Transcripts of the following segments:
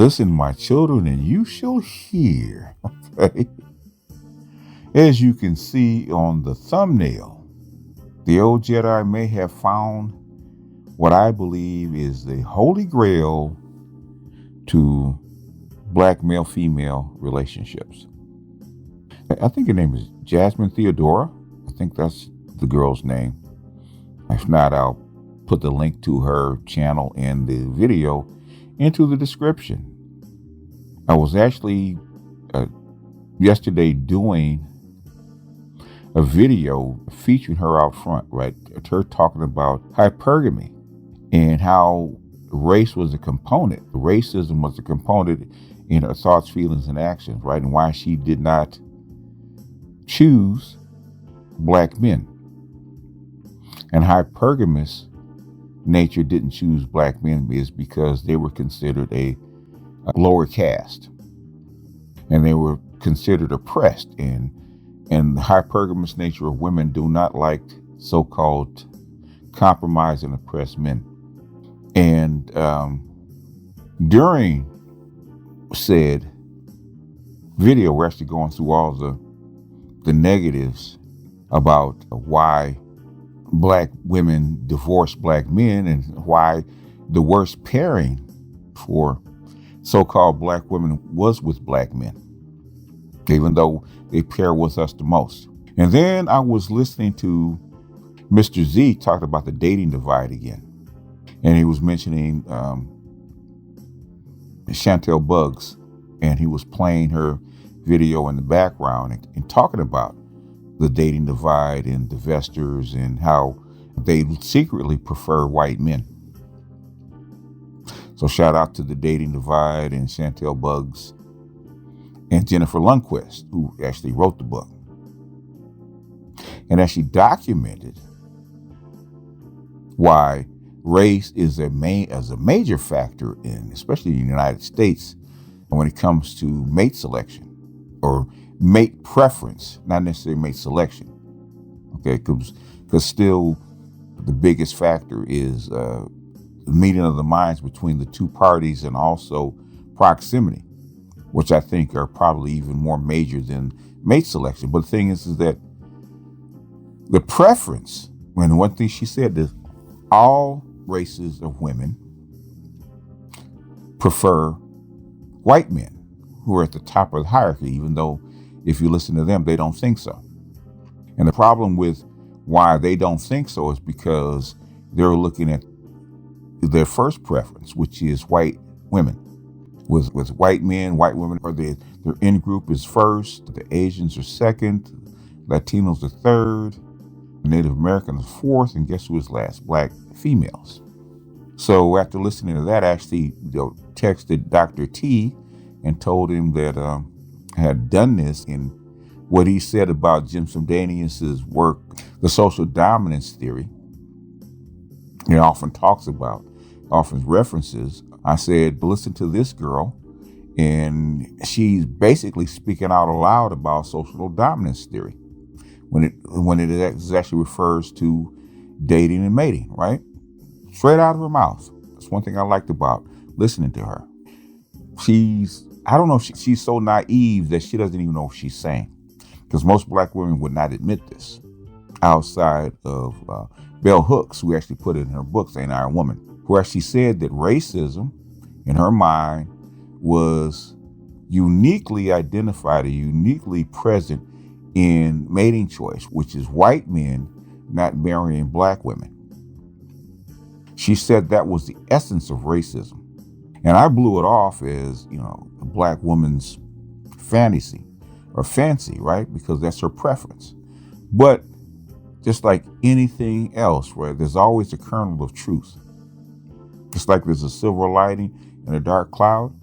Listen, my children, and you shall hear. Okay. As you can see on the thumbnail, the old Jedi may have found what I believe is the holy grail to black male-female relationships. I think her name is Jasmine Theodora. I think that's the girl's name. If not, I'll put the link to her channel and the video into the description. I was actually yesterday doing a video featuring her out front, right? Her talking about hypergamy and how race was a component. Racism was a component in her thoughts, feelings, and actions, right? And why she did not choose black men. And hypergamous nature didn't choose black men is because they were considered a lower caste. And they were considered oppressed. And the hypergamous nature of women do not like so-called compromised and oppressed men. And during said video, we're actually going through all the negatives about why black women divorce black men and why the worst pairing for so-called black women was with black men, even though they pair with us the most. And then I was listening to Mr. Z talk about the dating divide again. And he was mentioning Chantel Buggs, and he was playing her video in the background and talking about the dating divide and divestors and how they secretly prefer white men. So shout out to the dating divide and Chantel Buggs and Jennifer Lundquist, who actually wrote the book. And actually documented why race is a major factor in, especially in the United States, when it comes to mate selection or mate preference, not necessarily mate selection. Okay, because still the biggest factor is the meeting of the minds between the two parties and also proximity, which I think are probably even more major than mate selection. But the thing is that the preference, and one thing she said is all races of women prefer white men who are at the top of the hierarchy, even though if you listen to them, they don't think so. And the problem with why they don't think so is because they're looking at their first preference, which is white women. With white men, white women, or their in-group is first, the Asians are second, Latinos are third, Native Americans are fourth, and guess who is last? Black females. So after listening to that, I actually texted Dr. T and told him that I had done this, and what he said about Jim Simdanius's work, the social dominance theory, he often talks about, often references. I said, listen to this girl, and she's basically speaking out aloud about social dominance theory when it actually refers to dating and mating, right? Straight out of her mouth. That's one thing I liked about listening to her. I don't know if she's so naive that she doesn't even know what she's saying, because most black women would not admit this outside of Bell Hooks, who actually put it in her book, Ain't I a Woman, who actually said that racism in her mind was uniquely identified or uniquely present in mating choice, which is white men not marrying black women. She said that was the essence of racism. And I blew it off as, a black woman's fantasy or fancy, right? Because that's her preference. But just like anything else, right, there's always a kernel of truth. Just like there's a silver lining in a dark cloud,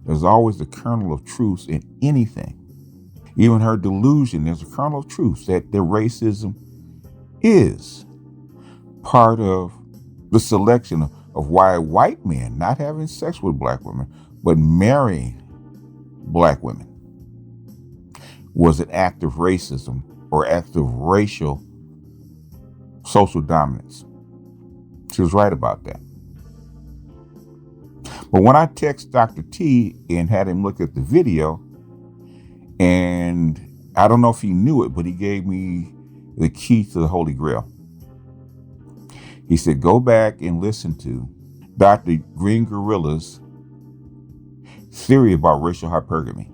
there's always a kernel of truth in anything. Even her delusion, there's a kernel of truth that the racism is part of the selection of why white men not having sex with black women, but marrying black women was an act of racism or act of racial social dominance. She was right about that. But when I text Dr. T and had him look at the video, and I don't know if he knew it, but he gave me the key to the Holy Grail. He said, go back and listen to Dr. Green Gorilla's theory about racial hypergamy.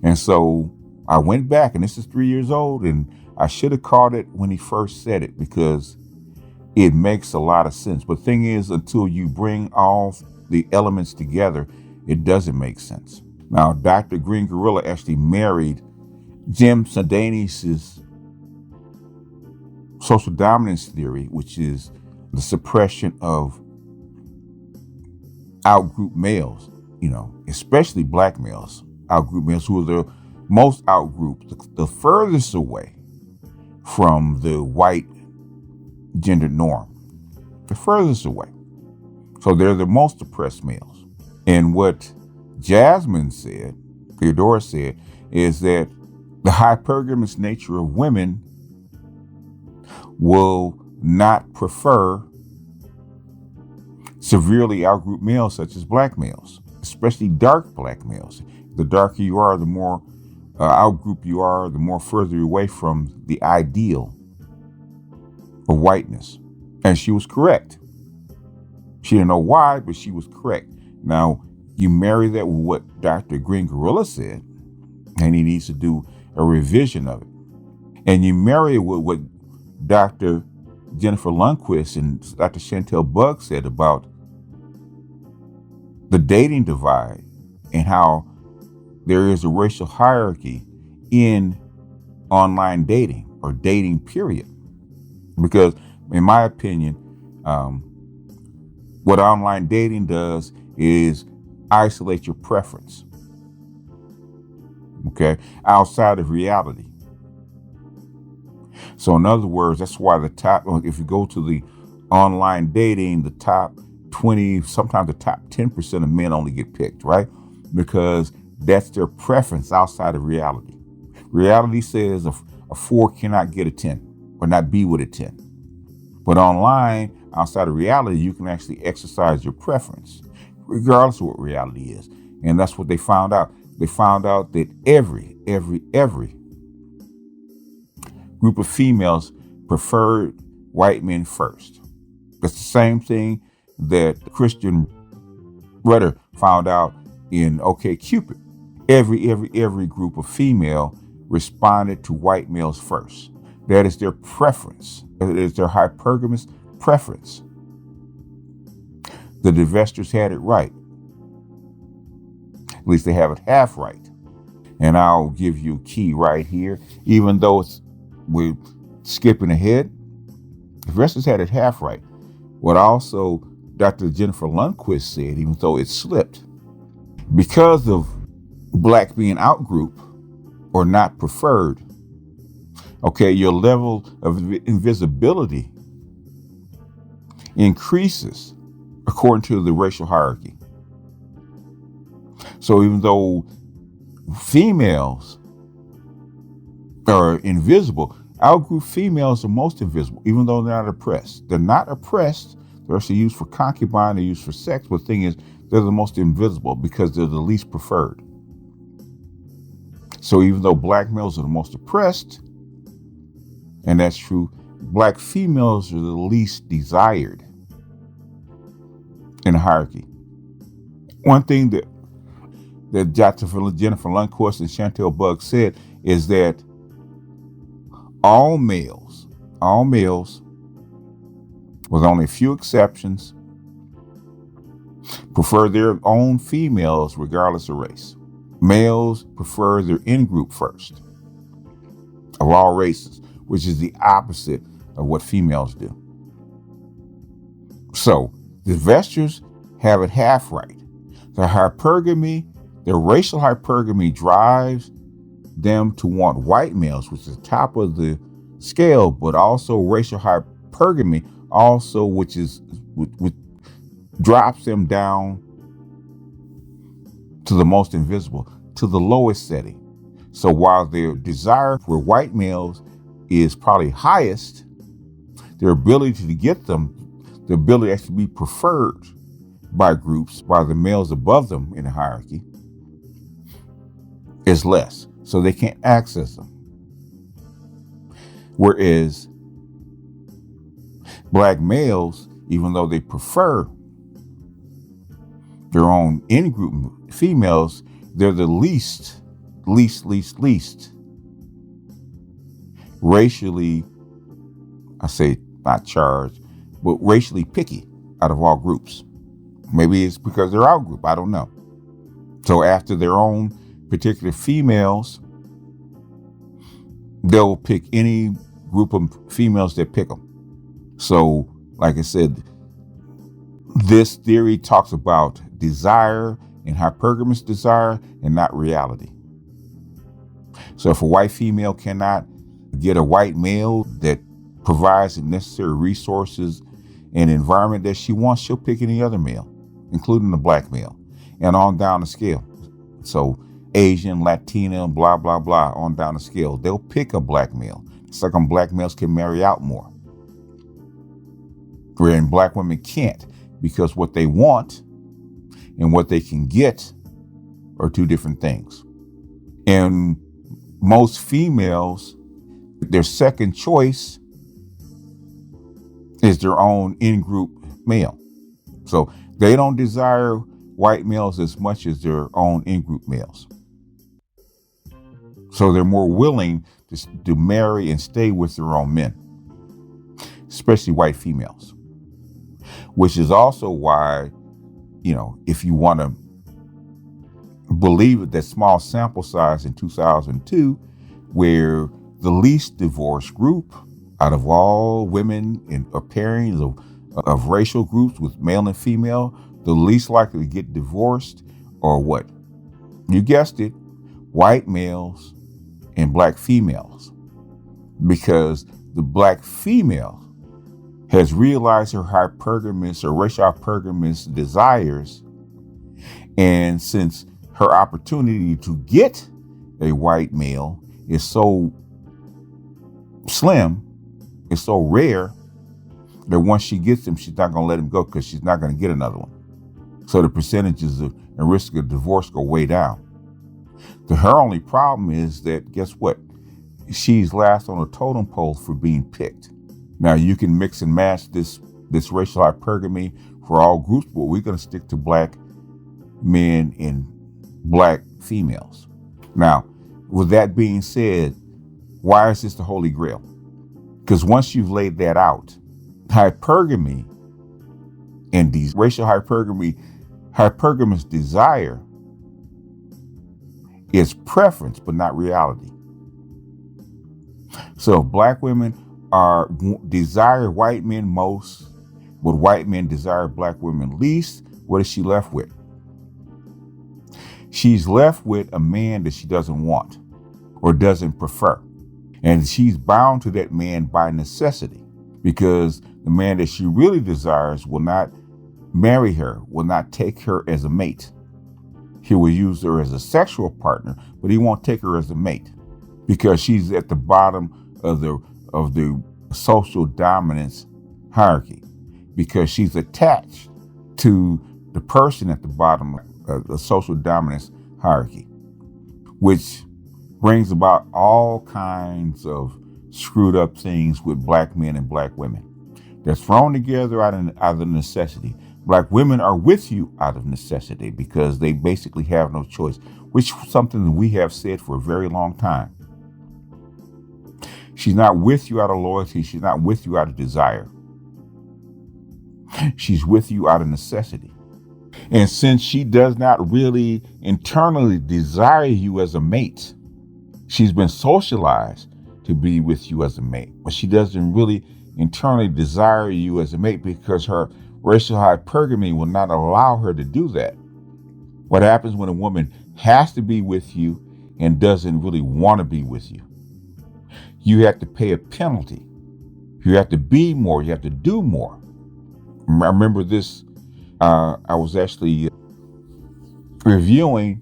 And so I went back, and this is 3 years old, and I should have caught it when he first said it because it makes a lot of sense. But the thing is, until you bring all the elements together, it doesn't make sense. Now, Dr. Green Gorilla actually married Jim Sandanis' social dominance theory, which is the suppression of outgroup males, especially black males, outgroup males who are the most outgrouped, the furthest away from the white gender norm, the furthest away. So they're the most oppressed males. And what Jasmine said, Theodora said, is that the hypergamous nature of women will not prefer severely outgrouped males such as black males, especially dark black males. The darker you are, the more outgroup you are, the more further away from the ideal of whiteness. And she was correct. She didn't know why, but she was correct. Now, you marry that with what Dr. Green Gorilla said, and he needs to do a revision of it. And you marry it with what Dr. Jennifer Lundquist and Dr. Chantel Bugg said about the dating divide and how there is a racial hierarchy in online dating or dating period. Because in my opinion, what online dating does is isolate your preference, okay, outside of reality. So in other words, that's why if you go to the online dating, the top 20, sometimes the top 10% of men only get picked, right? Because that's their preference outside of reality. Reality says a 4 cannot get a 10 or not be with a 10. But online, outside of reality, you can actually exercise your preference, regardless of what reality is. And that's what they found out. They found out that every group of females preferred white men first. That's the same thing that Christian Rudder found out in OkCupid. Every group of female responded to white males first. That is their preference. It is their hypergamous preference. The divestors had it right. At least they have it half right. And I'll give you a key right here. Even though we're skipping ahead, the divestors had it half right. What also Dr. Jennifer Lundquist said, even though it slipped, because of black being outgroup or not preferred, okay, your level of invisibility increases according to the racial hierarchy. So even though females are invisible, outgroup females are most invisible, even though they're not oppressed. They're not oppressed. They're actually used for concubine, they're used for sex, but the thing is, they're the most invisible because they're the least preferred. So even though black males are the most oppressed, and that's true, black females are the least desired in the hierarchy. One thing that Dr. Jennifer Lundquist and Chantel Bugg said is that all males, with only a few exceptions, prefer their own females regardless of race. Males prefer their in-group first of all races, which is the opposite of what females do. So the divestors have it half right. The racial hypergamy drives them to want white males, which is the top of the scale, but also racial hypergamy also, which drops them down to the most invisible, to the lowest setting. So while their desire for white males is probably highest, their ability to get them, the ability to actually be preferred, by groups, while the males above them in the hierarchy is less. So they can't access them. Whereas black males, even though they prefer their own in-group females, they're the least racially, I say not charged, but racially picky out of all groups. Maybe it's because they're out group, I don't know. So after their own particular females, they'll pick any group of females that pick them. So, like I said, this theory talks about desire and hypergamous desire and not reality. So if a white female cannot get a white male that provides the necessary resources and environment that she wants, she'll pick any other male, including the black male, and on down the scale. So Asian, Latina, blah, blah, blah, on down the scale. They'll pick a black male. It's like black males can marry out more, wherein black women can't, because what they want and what they can get are two different things. And most females, their second choice is their own in-group male. So they don't desire white males as much as their own in-group males. So they're more willing to marry and stay with their own men, especially white females. Which is also why, if you want to believe it, that small sample size in 2002, where the least divorced group out of all women or pairings of racial groups with male and female, the least likely to get divorced are what? You guessed it, white males and black females. Because the black female has realized her hypergamous or racial hypergamous desires, and since her opportunity to get a white male is so slim, it's so rare, that once she gets him, she's not going to let him go because she's not going to get another one. So the percentages and risk of divorce go way down. Her only problem is that, guess what? She's last on a totem pole for being picked. Now, you can mix and match this racial hypergamy for all groups, but we're going to stick to black men and black females. Now, with that being said, why is this the Holy Grail? Because once you've laid that out, hypergamy and these racial hypergamous desire is preference, but not reality. So if black women desire white men most, but white men desire black women least, what is she left with? She's left with a man that she doesn't want or doesn't prefer. And she's bound to that man by necessity, because the man that she really desires will not marry her, will not take her as a mate. He will use her as a sexual partner, but he won't take her as a mate, because she's at the bottom of the social dominance hierarchy, because she's attached to the person at the bottom of the social dominance hierarchy, which brings about all kinds of screwed up things with black men and black women. They're thrown together out of necessity. Black women are with you out of necessity because they basically have no choice, which is something that we have said for a very long time. She's not with you out of loyalty. She's not with you out of desire. She's with you out of necessity. And since she does not really internally desire you as a mate, she's been socialized to be with you as a mate, but she doesn't really internally desire you as a mate because her racial hypergamy will not allow her to do that. What happens when a woman has to be with you and doesn't really want to be with you? You have to pay a penalty. You have to be more. You have to do more. I remember this. I was actually reviewing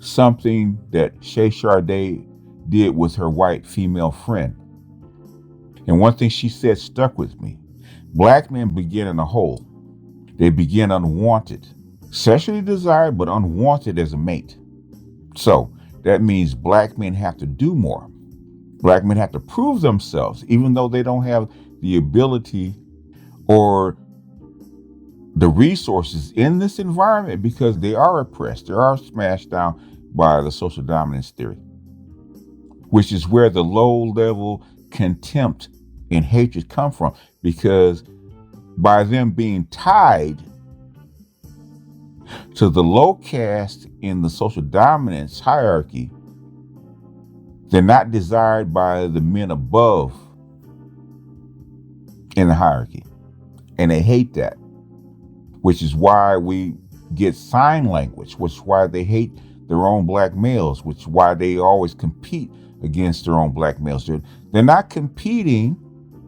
something that Shay Sade did with her white female friend. And one thing she said stuck with me. Black men begin in a hole. They begin unwanted, sexually desired, but unwanted as a mate. So that means black men have to do more. Black men have to prove themselves, even though they don't have the ability or the resources in this environment, because they are oppressed. They are smashed down by the social dominance theory, which is where the low level contempt and hatred come from, because by them being tied to the low caste in the social dominance hierarchy, they're not desired by the men above in the hierarchy. And they hate that, which is why we get sign language, which is why they hate their own black males, which is why they always compete against their own black males. They're not competing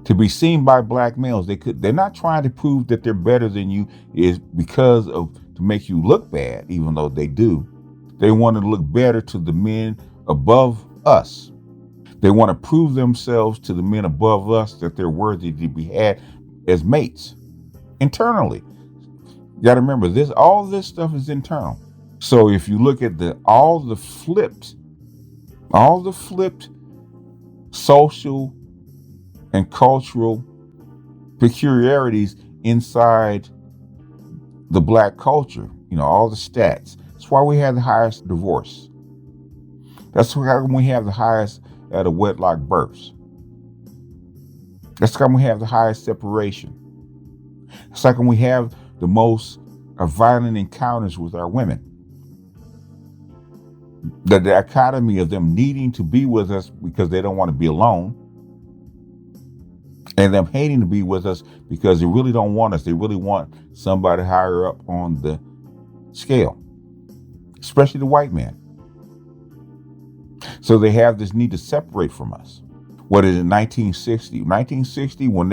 to be seen by black males. They're not trying to prove that they're better than you, is because of to make you look bad, even though they do. They want to look better to the men above us. They want to prove themselves to the men above us that they're worthy to be had as mates internally. You got to remember this, all this stuff is internal. So if you look at all the flipped social and cultural peculiarities inside the black culture, all the stats. That's why we have the highest divorce. That's why we have the highest out of wedlock births. That's why we have the highest separation. It's like when we have the most violent encounters with our women. The dichotomy of them needing to be with us because they don't want to be alone, and them hating to be with us because they really don't want us. They really want somebody higher up on the scale, especially the white man. So they have this need to separate from us. What is it, 1960? 1960, when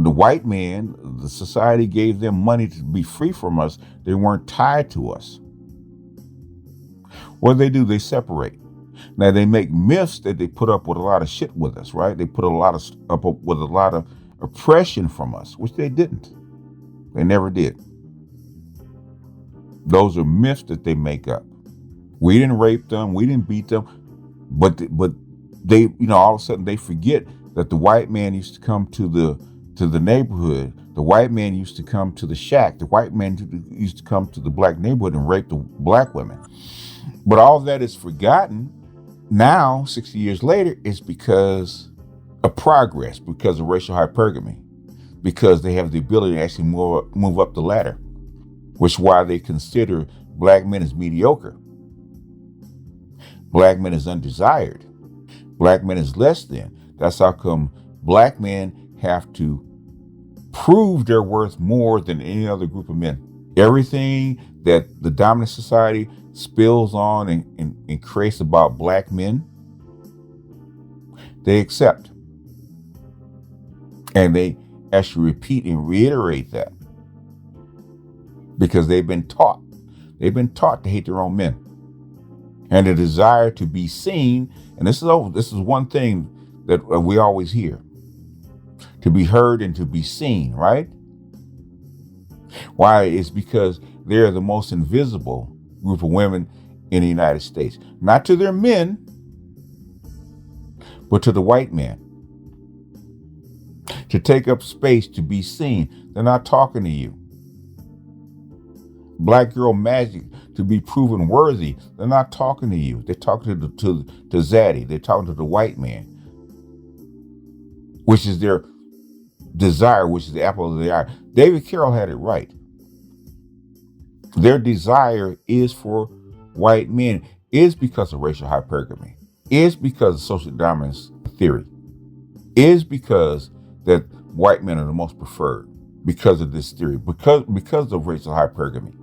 the white man, the society gave them money to be free from us, they weren't tied to us. What do? They separate. Now they make myths that they put up with a lot of shit with us, right? They put up with a lot of oppression from us, which they didn't. They never did. Those are myths that they make up. We didn't rape them, we didn't beat them, but they, all of a sudden they forget that the white man used to come to the neighborhood. The white man used to come to the shack. The white man used to come to the black neighborhood and rape the black women. But all that is forgotten now, 60 years later, is because of progress, because of racial hypergamy, because they have the ability to actually move up the ladder, which is why they consider black men as mediocre. Black men as undesired. Black men as less than. That's how come black men have to prove their worth more than any other group of men. Everything that the dominant society spills on and creates about black men, they accept. And they actually repeat and reiterate that because they've been taught. They've been taught to hate their own men. And the desire to be seen, and this is one thing that we always hear, to be heard and to be seen, right? Why? It's because they're the most invisible group of women in the United States. Not to their men, but to the white man. To take up space, to be seen. They're not talking to you. Black girl magic, to be proven worthy. They're not talking to you. They're talking to Zaddy. They're talking to the white man, which is their desire, which is the apple of their eye. David Carroll had it right. Their desire is for white men, is because of racial hypergamy, is because of social dominance theory, is because that white men are the most preferred because of this theory, because of racial hypergamy.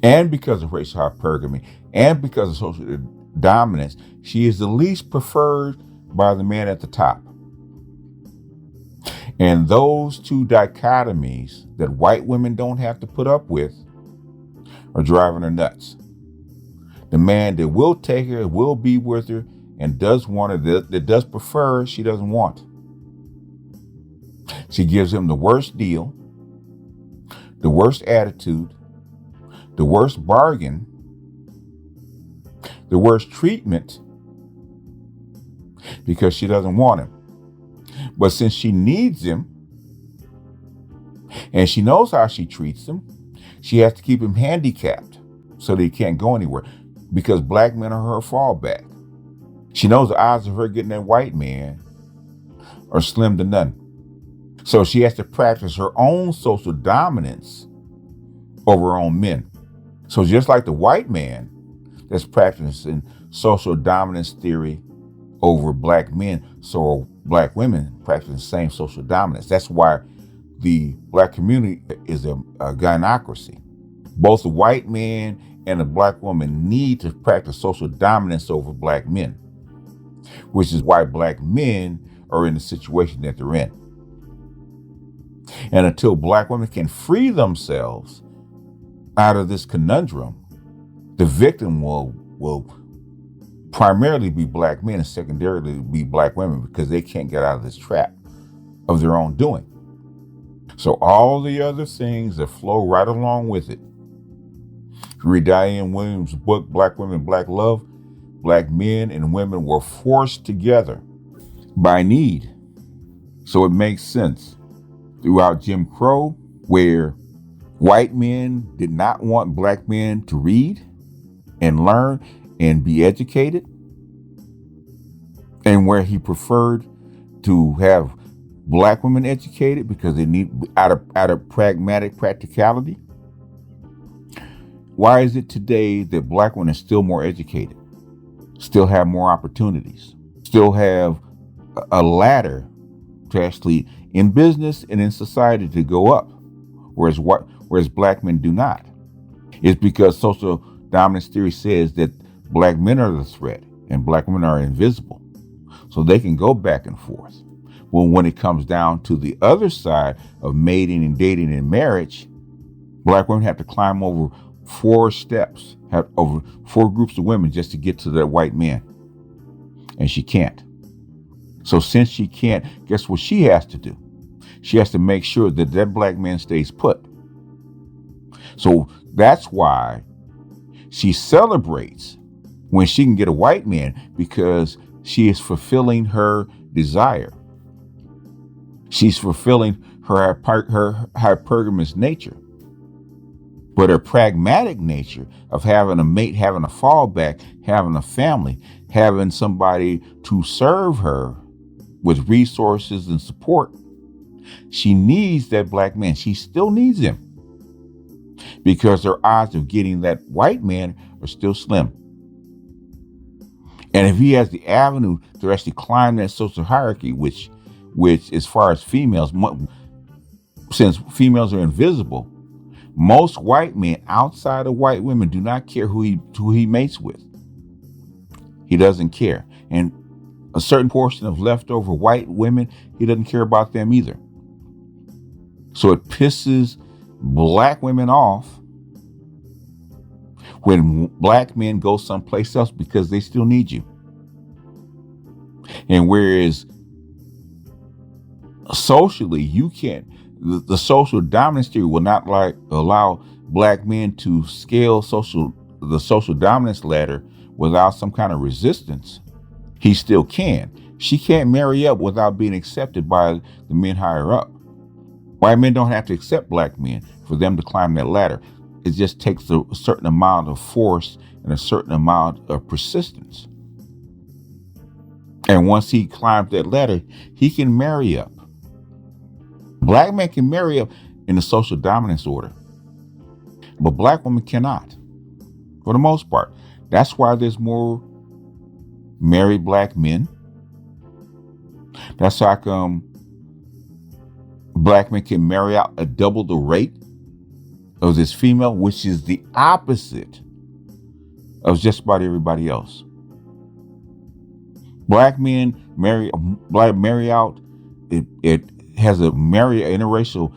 And because of racial hypergamy, and because of social dominance, she is the least preferred by the man at the top. And those two dichotomies that white women don't have to put up with are driving her nuts. The man that will take her, will be with her, and does want her, that does prefer her, she doesn't want. She gives him the worst deal, the worst attitude, the worst bargain, the worst treatment, because she doesn't want him. But since she needs him, and she knows how she treats him, she has to keep him handicapped so that he can't go anywhere, because black men are her fallback. She knows the odds of her getting that white man are slim to none. So she has to practice her own social dominance over her own men. So just like the white man that's practicing social dominance theory over black men, so black women practice the same social dominance. That's why the black community is a gynocracy. Both the white man and the black woman need to practice social dominance over black men, which is why black men are in the situation that they're in. And until black women can free themselves out of this conundrum, the victim will primarily be black men and secondarily be black women, because they can't get out of this trap of their own doing. So all the other things that flow right along with it. Read Diane Williams' book, Black Women, Black Love. Black men and women were forced together by need. So it makes sense throughout Jim Crow, where white men did not want black men to read and learn and be educated, and where he preferred to have black women educated because they need out of pragmatic practicality. Why is it today that black women are still more educated, still have more opportunities, still have a ladder to actually in business and in society to go up, whereas black men do not? It's because social dominance theory says that black men are the threat and black women are invisible, so they can go back and forth. Well, when it comes down to the other side of mating and dating and marriage, black women have to climb over 4 steps, have over 4 groups of women just to get to that white man. And she can't. So since she can't, guess what she has to do? She has to make sure that that black man stays put. So that's why she celebrates when she can get a white man, because she is fulfilling her desire. She's fulfilling her hypergamous nature. But her pragmatic nature of having a mate, having a fallback, having a family, having somebody to serve her with resources and support, she needs that black man. She still needs him, because her odds of getting that white man are still slim. And if he has the avenue to actually climb that social hierarchy, which as far as females, since females are invisible, most white men outside of white women do not care who he mates with. He doesn't care. And a certain portion of leftover white women, he doesn't care about them either. So it pisses black women off when black men go someplace else, because they still need you. And whereas socially, you can't, the social dominance theory will not allow black men to scale the social dominance ladder without some kind of resistance. He still can. She can't marry up without being accepted by the men higher up. White men don't have to accept black men for them to climb that ladder. It just takes a certain amount of force and a certain amount of persistence. And once he climbs that ladder, he can marry up. Black men can marry up in the social dominance order, but black women cannot, for the most part. That's why there's more married black men. That's how come black men can marry out at double the rate of this female, which is the opposite of just about everybody else. Black men marry out. It has a interracial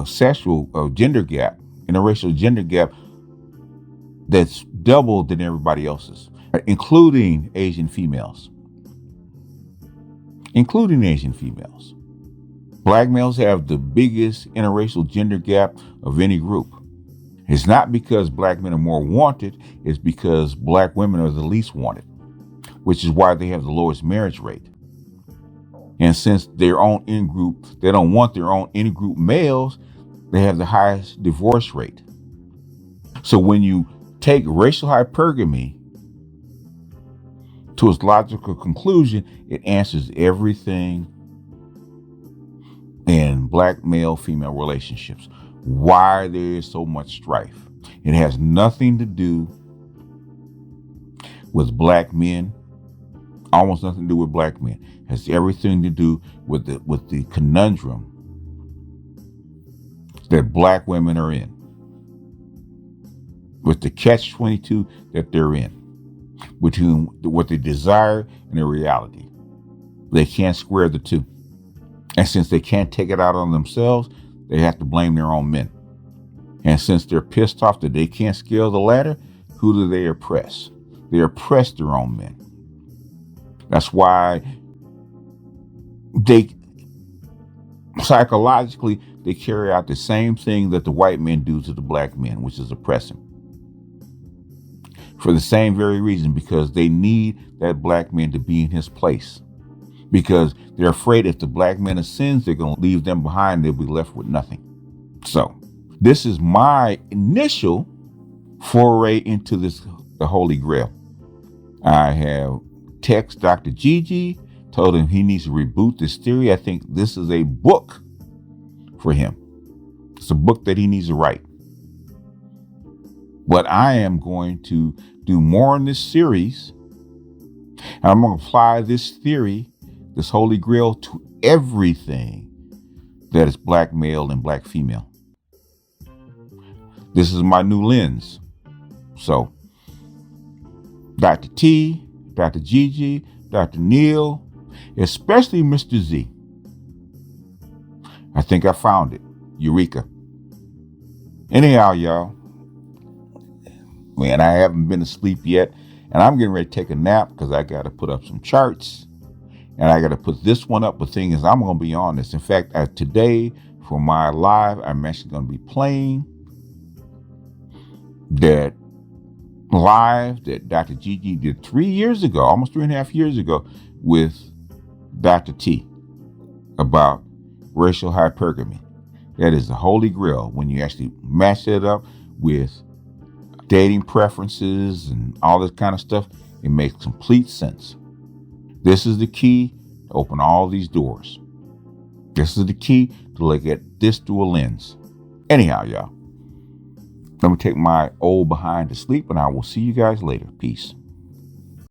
sexual gender gap, interracial gender gap that's double than everybody else's, including Asian females. Black males have the biggest interracial gender gap of any group. It's not because black men are more wanted, it's because black women are the least wanted, which is why they have the lowest marriage rate. And since their own in-group, they don't want their own in-group males, they have the highest divorce rate. So when you take racial hypergamy to its logical conclusion, it answers everything in black male-female relationships. Why there is so much strife. It has nothing to do with black men, almost nothing to do with black men. It has everything to do with the conundrum that black women are in, with the catch-22 that they're in, between what they desire and their reality. They can't square the two. And since they can't take it out on themselves, they have to blame their own men. And since they're pissed off that they can't scale the ladder, who do they oppress? They oppress their own men. That's why they psychologically they carry out the same thing that the white men do to the black men, which is oppress them. For the same very reason, because they need that black man to be in his place. Because they're afraid if the black man ascends, they're going to leave them behind. They'll be left with nothing. So this is my initial foray into the Holy Grail. I have texted Dr. Gigi, told him he needs to reboot this theory. I think this is a book for him. It's a book that he needs to write. But I am going to do more in this series. And I'm going to apply this theory, this Holy Grail, to everything that is black male and black female. This is my new lens. So, Dr. T, Dr. Gigi, Dr. Neil, especially Mr. Z. I think I found it. Eureka. Anyhow, y'all, man, I haven't been asleep yet, and I'm getting ready to take a nap because I got to put up some charts, and I got to put this one up. The thing is, I'm going to be on this. In fact, today for my live, I'm actually going to be playing that live that Dr. Gigi did 3 years ago, almost 3.5 years ago, with Dr. T about racial hypergamy. That is the Holy Grail when you actually match it up with dating preferences and all this kind of stuff. It makes complete sense. This is the key to open all these doors. This is the key to look at this through a lens. Anyhow, y'all, let me take my old behind to sleep, and I will see you guys later. Peace.